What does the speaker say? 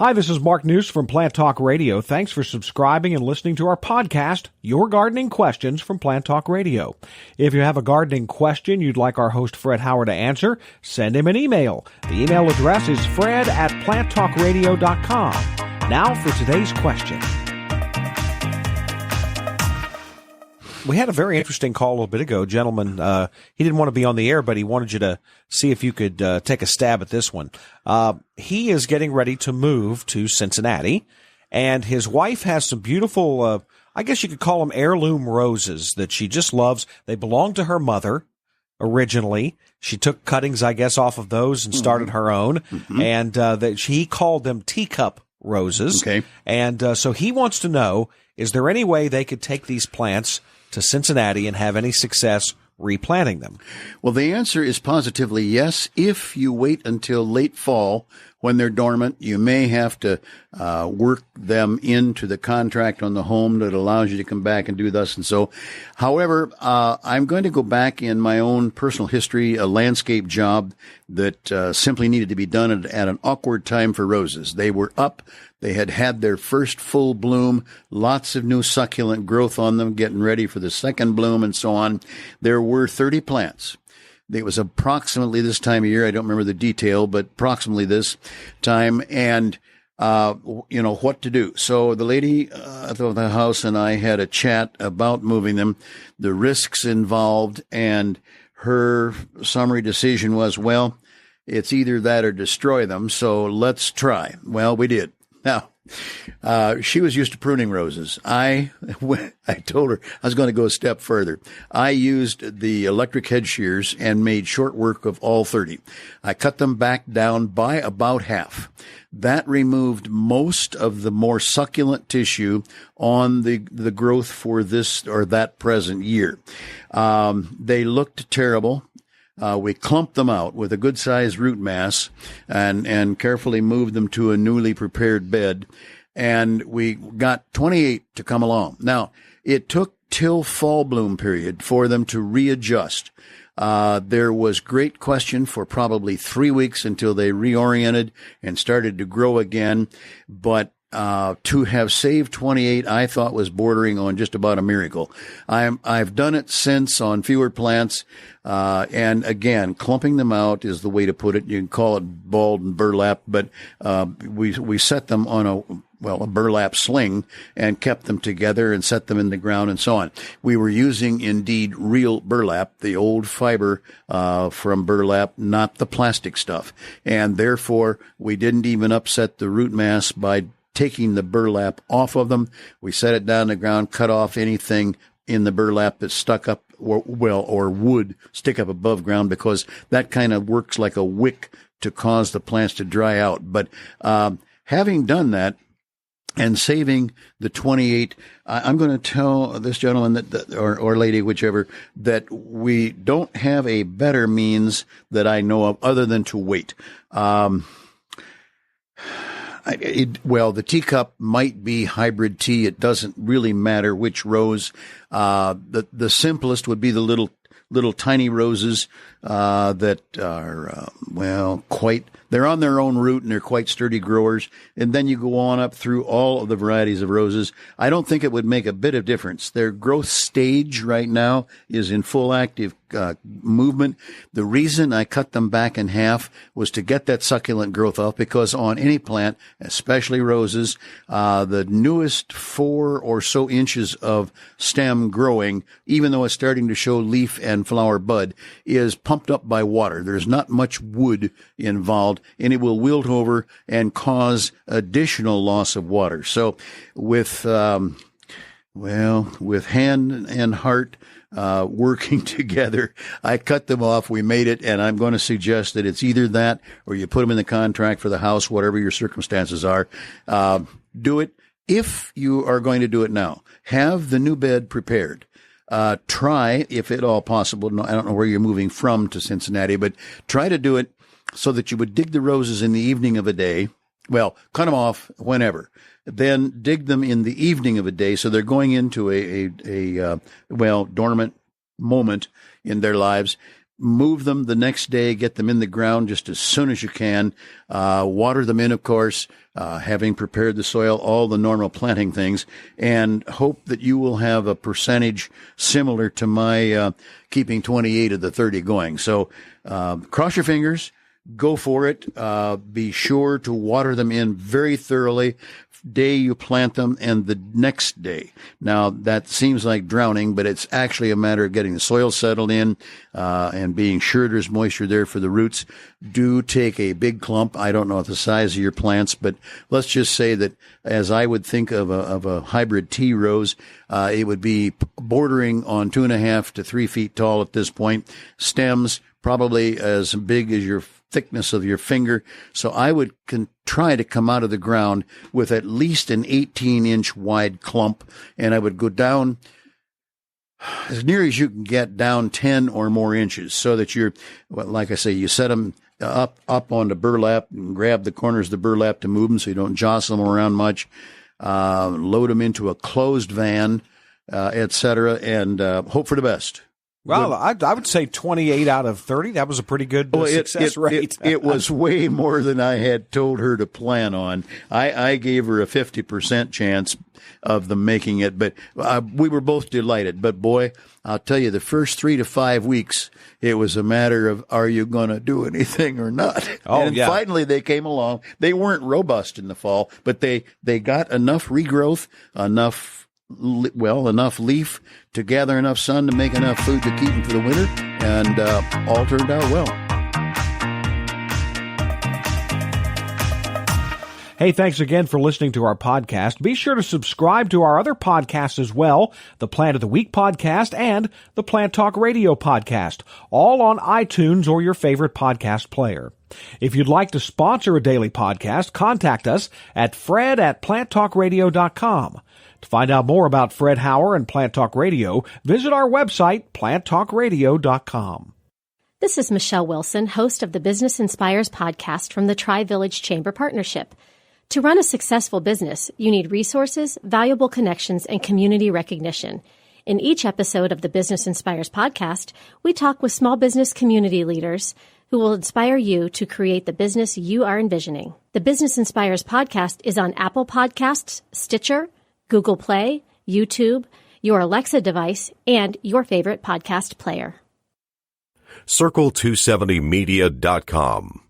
Hi, this is Mark News from Plant Talk Radio. Thanks for subscribing and listening to our podcast, Your Gardening Questions from Plant Talk Radio. If you have a gardening question you'd like our host Fred Howard to answer, send him an email. The email address is fred@planttalkradio.com. Now for today's question. We had a very interesting call a little bit ago. Gentleman, he didn't want to be on the air, but he wanted you to see if you could take a stab at this one. He is getting ready to move to Cincinnati, and his wife has some beautiful, I guess you could call them heirloom roses that she just loves. They belong to her mother originally. She took cuttings, I guess, off of those and started her own, and he called them teacup roses. Okay. And so he wants to know, is there any way they could take these plants to Cincinnati and have any success replanting them? Well, the answer is positively yes. If you wait until late fall when they're dormant, you may have to work them into the contract on the home that allows you to come back and do thus and so. However, I'm going to go back in my own personal history, a landscape job that simply needed to be done at an awkward time for roses. They were up. They had had their first full bloom, lots of new succulent growth on them, getting ready for the second bloom and so on. There were 30 plants. It was approximately this time of year. I don't remember the detail, but approximately this time. And, what to do. So the lady at the house and I had a chat about moving them, the risks involved, and her summary decision was, well, it's either that or destroy them. So let's try. Well, we did. Now, she was used to pruning roses. I told her I was going to go a step further. I used the electric head shears and made short work of all 30. I cut them back down by about half. That removed most of the more succulent tissue on the growth for this or that present year. They looked terrible. We clumped them out with a good-sized root mass and carefully moved them to a newly prepared bed. And we got 28 to come along. Now, it took till fall bloom period for them to readjust. There was great question for probably 3 weeks until they reoriented and started to grow again. But to have saved 28, I thought was bordering on just about a miracle. I've done it since on fewer plants. And again, clumping them out is the way to put it. You can call it balled and burlap, but, we set them on a burlap sling and kept them together and set them in the ground and so on. We were using indeed real burlap, the old fiber, from burlap, not the plastic stuff. And therefore we didn't even upset the root mass by taking the burlap off of them. We set it down on the ground, cut off anything in the burlap that stuck up or would stick up above ground, because that kind of works like a wick to cause the plants to dry out. But having done that and saving the 28, I'm going to tell this gentleman that or lady, whichever, that we don't have a better means that I know of other than to wait. The teacup might be hybrid tea. It doesn't really matter which rose. The simplest would be the little tiny roses that are they're on their own root and they're quite sturdy growers. And then you go on up through all of the varieties of roses. I don't think it would make a bit of difference. Their growth stage right now is in full active movement. The reason I cut them back in half was to get that succulent growth off, because on any plant, especially roses, the newest 4 or so inches of stem growing, even though it's starting to show leaf and flower bud, is pumped up by water. There's not much wood involved, and it will wilt over and cause additional loss of water. So with hand and heart working together, I cut them off. We made it, and I'm going to suggest that it's either that or you put them in the contract for the house, whatever your circumstances are. Do it. If you are going to do it now, have the new bed prepared. Try, if at all possible, no, I don't know where you're moving from to Cincinnati, but try to do it so that you would dig the roses in the evening of a day. Well, cut them off whenever. Then dig them in the evening of a day, so they're going into a dormant moment in their lives. move them the next day, get them in the ground just as soon as you can, water them in, of course, having prepared the soil, all the normal planting things, and hope that you will have a percentage similar to my keeping 28 of the 30 going. So cross your fingers. Go for it. Be sure to water them in very thoroughly day you plant them and the next day. Now, that seems like drowning, but it's actually a matter of getting the soil settled in and being sure there's moisture there for the roots. Do take a big clump. I don't know the size of your plants, but let's just say that as I would think of a hybrid tea rose, it would be bordering on 2.5 to 3 feet tall at this point. Stems probably as big as your thickness of your finger. So I would try to come out of the ground with at least an 18-inch wide clump, and I would go down as near as you can get, down 10 or more inches, so that you're, well, like I say, you set them up onto burlap and grab the corners of the burlap to move them so you don't jostle them around much. Load them into a closed van, etc., and hope for the best. Well, I would say 28 out of 30. That was a pretty good success rate. It was way more than I had told her to plan on. I gave her a 50% chance of them making it, but we were both delighted. But boy, I'll tell you, the first 3 to 5 weeks, it was a matter of, are you going to do anything or not? Oh, and finally they came along. They weren't robust in the fall, but they got enough regrowth, enough leaf to gather enough sun to make enough food to keep them for the winter, and all turned out well. Hey, thanks again for listening to our podcast. Be sure to subscribe to our other podcasts as well, the Plant of the Week podcast and the Plant Talk Radio podcast, all on iTunes or your favorite podcast player. If you'd like to sponsor a daily podcast, contact us at fred@planttalkradio.com. To find out more about Fred Hauer and Plant Talk Radio, visit our website, planttalkradio.com. This is Michelle Wilson, host of the Business Inspires podcast from the Tri-Village Chamber Partnership. To run a successful business, you need resources, valuable connections, and community recognition. In each episode of the Business Inspires podcast, we talk with small business community leaders who will inspire you to create the business you are envisioning. The Business Inspires podcast is on Apple Podcasts, Stitcher, Google Play, YouTube, your Alexa device, and your favorite podcast player. Circle270media.com